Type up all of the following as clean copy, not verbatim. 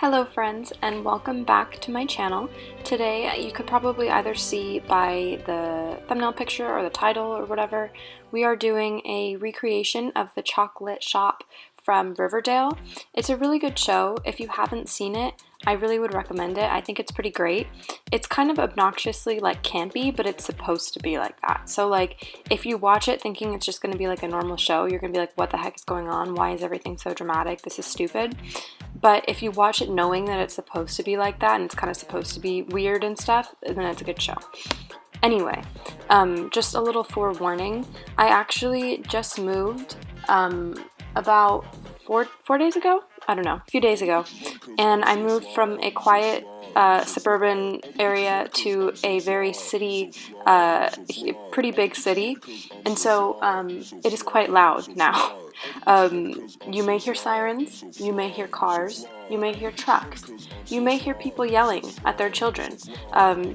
Hello friends, and welcome back to my channel. Today, you could probably either see by the thumbnail picture or the title or whatever, we are doing a recreation of the Chock'lit shop from Riverdale. It's a really good show. If you haven't seen it, I really would recommend it. I think it's pretty great. It's kind of obnoxiously like campy, but it's supposed to be like that. So like if you watch it thinking it's just going to be like a normal show, you're going to be like, what the heck is going on? Why is everything so dramatic? This is stupid. But if you watch it knowing that it's supposed to be like that and it's kind of supposed to be weird and stuff, then it's a good show. Anyway, just a little forewarning. I actually just moved about four days ago? I don't know, a few days ago. And I moved from a quiet suburban area to a very pretty big city. And so it is quite loud now. You may hear sirens, you may hear cars, you may hear trucks, you may hear people yelling at their children,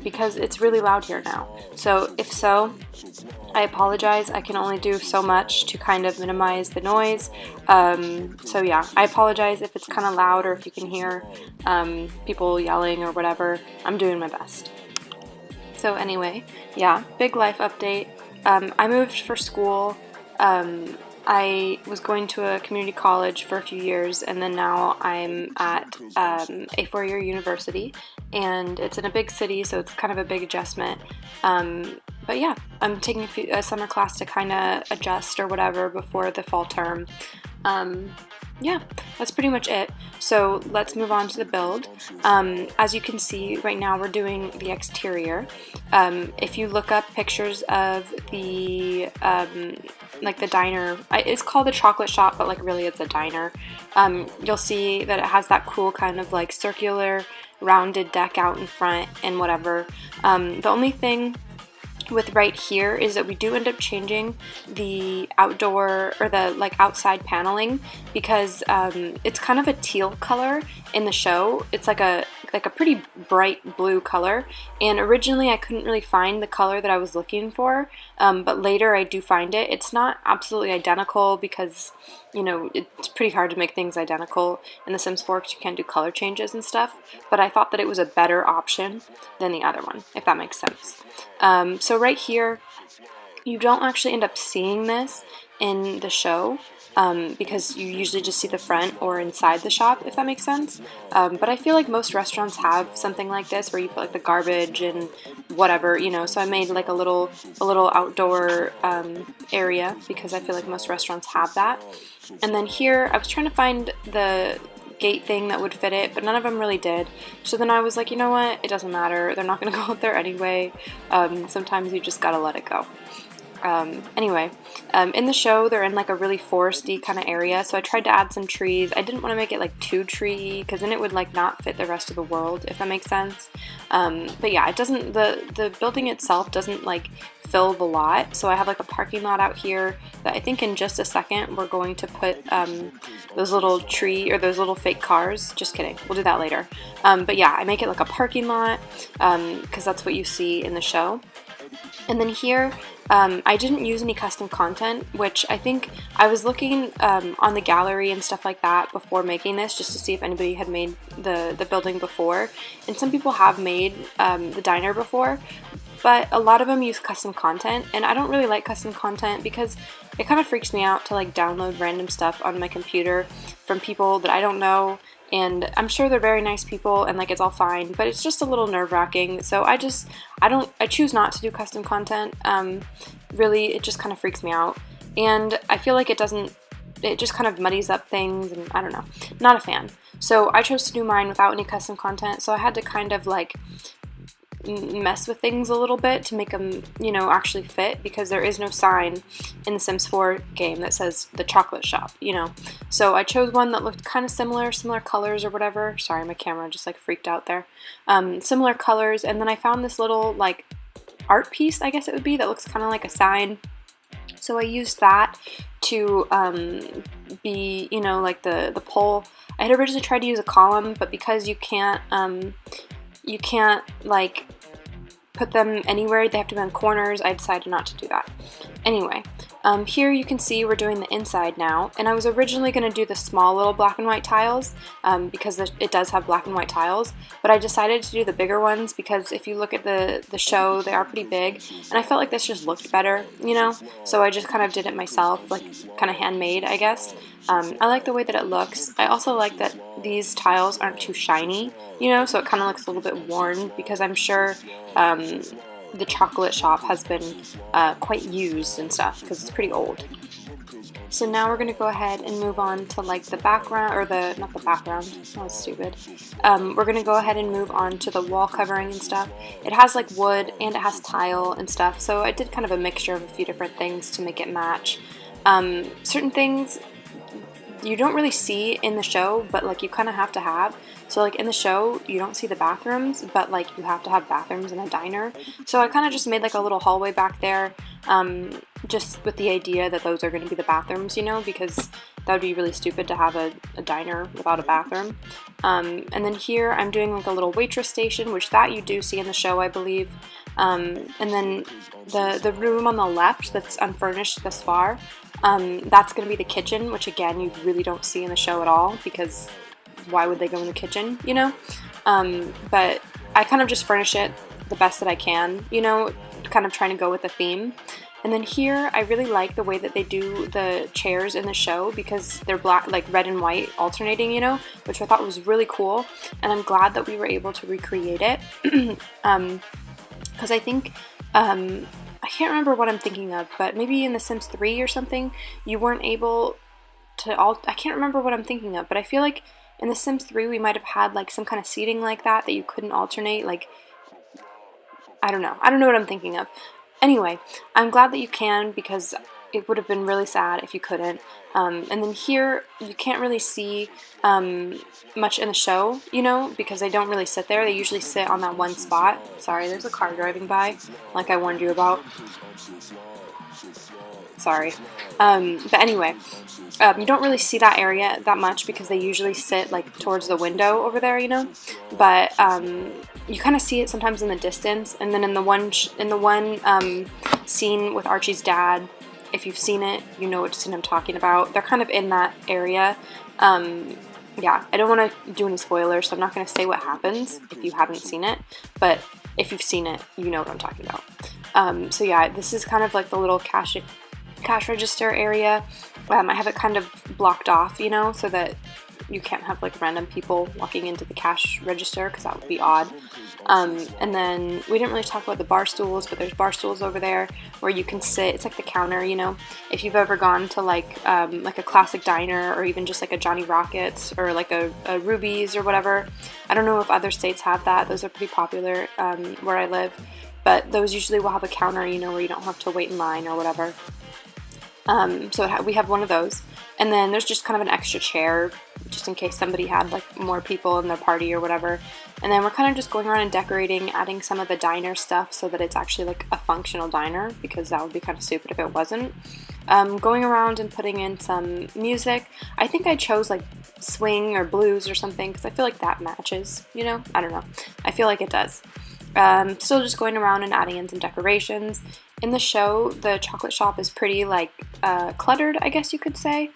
because it's really loud here now. So if so, I apologize. I can only do so much to kind of minimize the noise. So yeah, I apologize if it's kind of loud or if you can hear people yelling or whatever. I'm doing my best. So anyway, yeah, big life update. I moved for school. I was going to a community college for a few years, and then now I'm at a four-year university, and it's in a big city, so it's kind of a big adjustment. But yeah, I'm taking a summer class to kind of adjust or whatever before the fall term. Yeah, that's pretty much it. So let's move on to the build. As you can see, right now we're doing the exterior. If you look up pictures of the like the diner, it's called the Chock'lit shop, but like really it's a diner. You'll see that it has that cool kind of like circular rounded deck out in front and whatever. The only thing with right here is that we do end up changing the outdoor or the like outside paneling because it's kind of a teal color in the show. It's like a pretty bright blue color, and originally I couldn't really find the color that I was looking for, but later I do find it. It's not absolutely identical because, you know, it's pretty hard to make things identical in The Sims 4 because you can't do color changes and stuff, but I thought that it was a better option than the other one, if that makes sense. So right here, you don't actually end up seeing this in the show, because you usually just see the front or inside the shop, if that makes sense. But I feel like most restaurants have something like this where you put like the garbage and whatever, you know, so I made like a little outdoor area because I feel like most restaurants have that. And then here, I was trying to find the gate thing that would fit it, but none of them really did. So then I was like, you know what, it doesn't matter, they're not gonna go out there anyway. Sometimes you just gotta let it go. Anyway, in the show they're in like a really foresty kind of area, so I tried to add some trees. I didn't want to make it like too tree because then it would like not fit the rest of the world, if that makes sense. But yeah, it doesn't, the building itself doesn't like fill the lot, so I have like a parking lot out here that I think in just a second we're going to put those little tree or those little fake cars. Just kidding, we'll do that later. But yeah, I make it like a parking lot because that's what you see in the show. And then here, I didn't use any custom content, which I think I was looking on the gallery and stuff like that before making this, just to see if anybody had made the building before. And some people have made the diner before, but a lot of them use custom content, and I don't really like custom content because it kind of freaks me out to like download random stuff on my computer from people that I don't know. And I'm sure they're very nice people and like it's all fine, but it's just a little nerve-wracking. So I choose not to do custom content. Really, it just kind of freaks me out. And I feel like it just kind of muddies up things, and I don't know, not a fan. So I chose to do mine without any custom content. So I had to kind of like mess with things a little bit to make them, you know, actually fit, because there is no sign in the Sims 4 game that says the Chock'lit shop, you know. So I chose one that looked kind of similar colors or whatever. Sorry, my camera just like freaked out there. Similar colors, and then I found this little like art piece, I guess it would be, that looks kind of like a sign. So I used that to be, you know, like the pole. I had originally tried to use a column, but because you can't like put them anywhere. They have to be on corners. I decided not to do that. Anyway, here you can see we're doing the inside now, and I was originally going to do the small little black and white tiles because it does have black and white tiles, but I decided to do the bigger ones because if you look at the show, they are pretty big, and I felt like this just looked better, you know, so I just kind of did it myself, like kind of handmade, I guess. I like the way that it looks. I also like that these tiles aren't too shiny, you know, so it kind of looks a little bit worn because I'm sure the Chock'lit shop has been quite used and stuff because it's pretty old. So now we're going to go ahead and move on to like the background, or not the background, that was stupid. We're going to go ahead and move on to the wall covering and stuff. It has like wood and it has tile and stuff, so I did kind of a mixture of a few different things to make it match. Certain things you don't really see in the show, but like you kind of have to have. So like in the show, you don't see the bathrooms, but like you have to have bathrooms in a diner. So I kind of just made like a little hallway back there, just with the idea that those are going to be the bathrooms, you know, because that would be really stupid to have a diner without a bathroom. And then here I'm doing like a little waitress station, which that you do see in the show, I believe. And then the room on the left that's unfurnished thus far, that's going to be the kitchen, which again you really don't see in the show at all because why would they go in the kitchen, you know? But I kind of just furnish it the best that I can, you know, kind of trying to go with the theme. And then here I really like the way that they do the chairs in the show because they're black, like red and white alternating, you know, which I thought was really cool, and I'm glad that we were able to recreate it. Because I think I can't remember what I'm thinking of, but maybe in The Sims 3 or something, you weren't able to I can't remember what I'm thinking of, but I feel like in The Sims 3 we might have had like some kind of seating like that you couldn't alternate, like, I don't know what I'm thinking of. Anyway, I'm glad that you can because it would have been really sad if you couldn't. And then here, you can't really see much in the show, you know, because they don't really sit there. They usually sit on that one spot. Sorry, there's a car driving by, like I warned you about. Sorry. But anyway, you don't really see that area that much because they usually sit like towards the window over there, you know. But you kind of see it sometimes in the distance, and then in the one scene with Archie's dad, if you've seen it, you know which scene I'm talking about. They're kind of in that area. Yeah, I don't want to do any spoilers, so I'm not going to say what happens if you haven't seen it, but if you've seen it, you know what I'm talking about. So yeah, this is kind of like the little cash register area. I have it kind of blocked off, you know, so that you can't have like random people walking into the cash register because that would be odd. And then we didn't really talk about the bar stools, but there's bar stools over there where you can sit. It's like the counter, you know. If you've ever gone to like a classic diner or even just like a Johnny Rockets or like a Ruby's or whatever. I don't know if other states have that. Those are pretty popular where I live. But those usually will have a counter, you know, where you don't have to wait in line or whatever. So we have one of those. And then there's just kind of an extra chair just in case somebody had like more people in their party or whatever. And then we're kind of just going around and decorating, adding some of the diner stuff so that it's actually like a functional diner, because that would be kind of stupid if it wasn't. Going around and putting in some music. I think I chose like swing or blues or something because I feel like that matches, you know? I don't know. I feel like it does. Still just going around and adding in some decorations. In the show, the chocolate shop is pretty like cluttered, I guess you could say,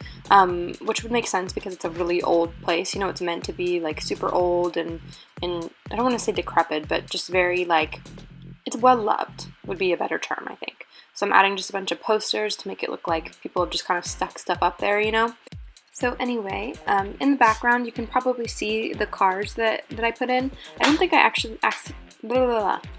which would make sense because it's a really old place. You know, it's meant to be like super old and I don't want to say decrepit, but just very like, it's well loved would be a better term, I think. So I'm adding just a bunch of posters to make it look like people have just kind of stuck stuff up there, you know. So anyway, in the background you can probably see the cars that I put in. I don't think I actually I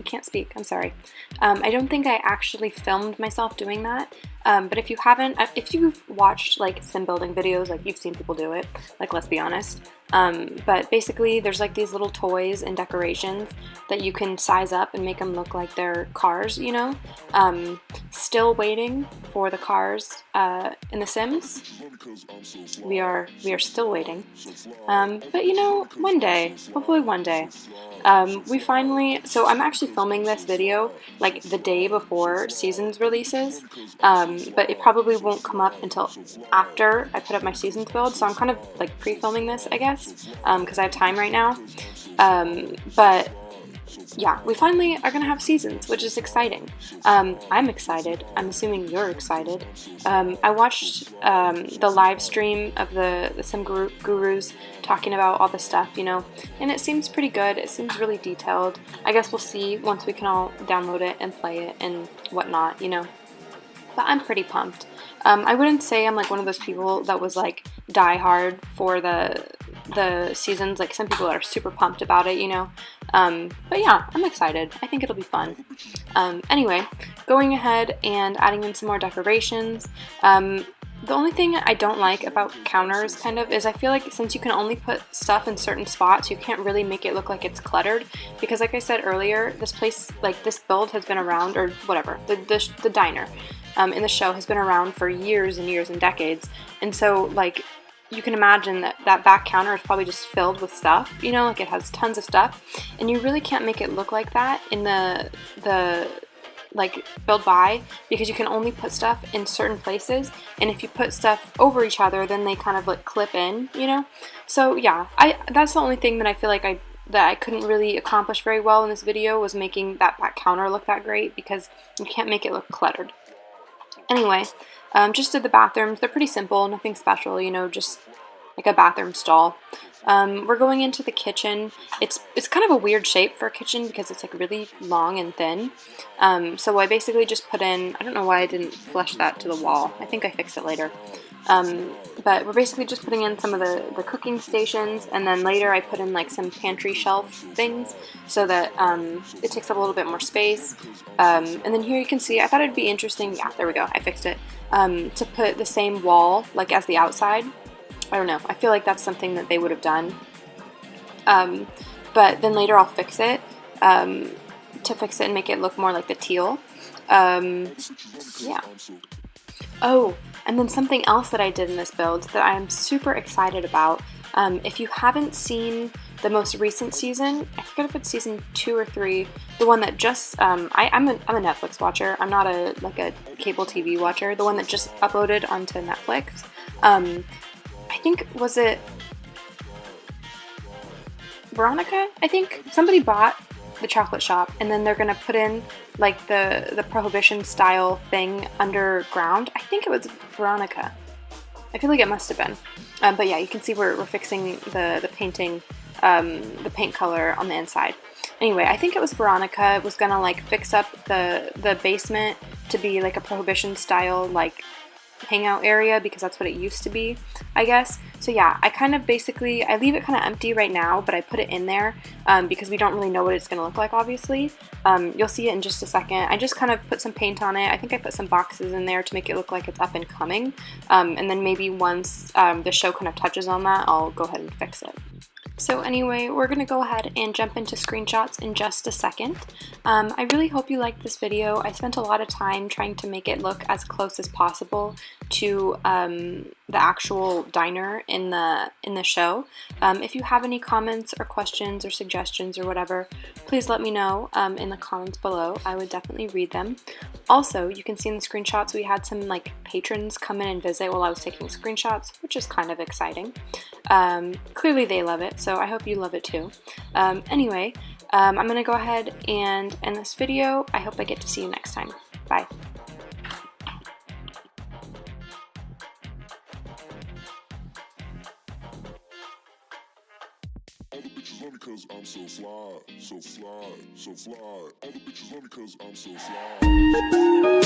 can't speak, I'm sorry. I don't think I actually filmed myself doing that, but if you haven't, if you've watched like sim building videos, like you've seen people do it, like let's be honest, but basically there's like these little toys and decorations that you can size up and make them look like they're cars, you know. Still waiting for the cars in The Sims. We are still waiting, but you know, one day, hopefully one day. We finally, so I'm actually filming this video like the day before Seasons releases, but it probably won't come up until after I put up my Seasons build, so I'm kind of like pre-filming this, I guess, because I have time right now, but yeah, we finally are gonna have seasons, which is exciting. I'm excited. I'm assuming you're excited. I watched the live stream of some gurus talking about all the stuff, you know, and it seems pretty good. It seems really detailed. I guess we'll see once we can all download it and play it and whatnot, you know. But I'm pretty pumped. I wouldn't say I'm like one of those people that was like die hard for the seasons. Like some people are super pumped about it, you know. But yeah, I'm excited. I think it'll be fun. Anyway, going ahead and adding in some more decorations. The only thing I don't like about counters kind of is I feel like since you can only put stuff in certain spots, you can't really make it look like it's cluttered, because like I said earlier, this place, like this build has been around, or whatever, the diner in the show has been around for years and years and decades, and so like you can imagine that back counter is probably just filled with stuff, you know, like it has tons of stuff, and you really can't make it look like that in the like build by, because you can only put stuff in certain places, and if you put stuff over each other, then they kind of like clip in, you know. So yeah, that's the only thing that I feel like I couldn't really accomplish very well in this video, was making that back counter look that great, because you can't make it look cluttered. Anyway, just did the bathrooms. They're pretty simple, nothing special, you know, just like a bathroom stall. We're going into the kitchen. It's kind of a weird shape for a kitchen because it's like really long and thin. So I basically just put in, I don't know why I didn't flush that to the wall. I think I fixed it later. But we're basically just putting in some of the cooking stations, and then later I put in like some pantry shelf things so that it takes up a little bit more space. And then here you can see, I thought it'd be interesting, yeah, there we go, I fixed it, to put the same wall like as the outside. I don't know, I feel like that's something that they would have done. But then later I'll fix it, to fix it and make it look more like the teal. Yeah. Oh, and then something else that I did in this build that I am super excited about. If you haven't seen the most recent season, I forget if it's season 2 or 3, the one that just, I'm a Netflix watcher, I'm not a cable TV watcher, the one that just uploaded onto Netflix. I think, was it Veronica? I think somebody bought the chocolate shop, and then they're gonna put in like the Prohibition style thing underground. I think it was Veronica. I feel like it must have been. But yeah, you can see we're fixing the painting, the paint color on the inside. Anyway, I think it was Veronica was gonna like fix up the basement to be like a Prohibition style like hangout area, because that's what it used to be, I guess. So yeah, I kind of basically, I leave it kind of empty right now, but I put it in there because we don't really know what it's going to look like, obviously. You'll see it in just a second. I just kind of put some paint on it. I think I put some boxes in there to make it look like it's up and coming. And then maybe once the show kind of touches on that, I'll go ahead and fix it. So anyway, we're going to go ahead and jump into screenshots in just a second. I really hope you liked this video. I spent a lot of time trying to make it look as close as possible to the actual diner in the show. If you have any comments or questions or suggestions or whatever, please let me know in the comments below. I would definitely read them. Also, you can see in the screenshots we had some like patrons come in and visit while I was taking screenshots, which is kind of exciting. Clearly they love it, so I hope you love it too. Anyway, I'm going to go ahead and end this video. I hope I get to see you next time. Bye. All the bitches love me cause I'm so fly, so fly, so fly. All the bitches love me cause I'm so fly.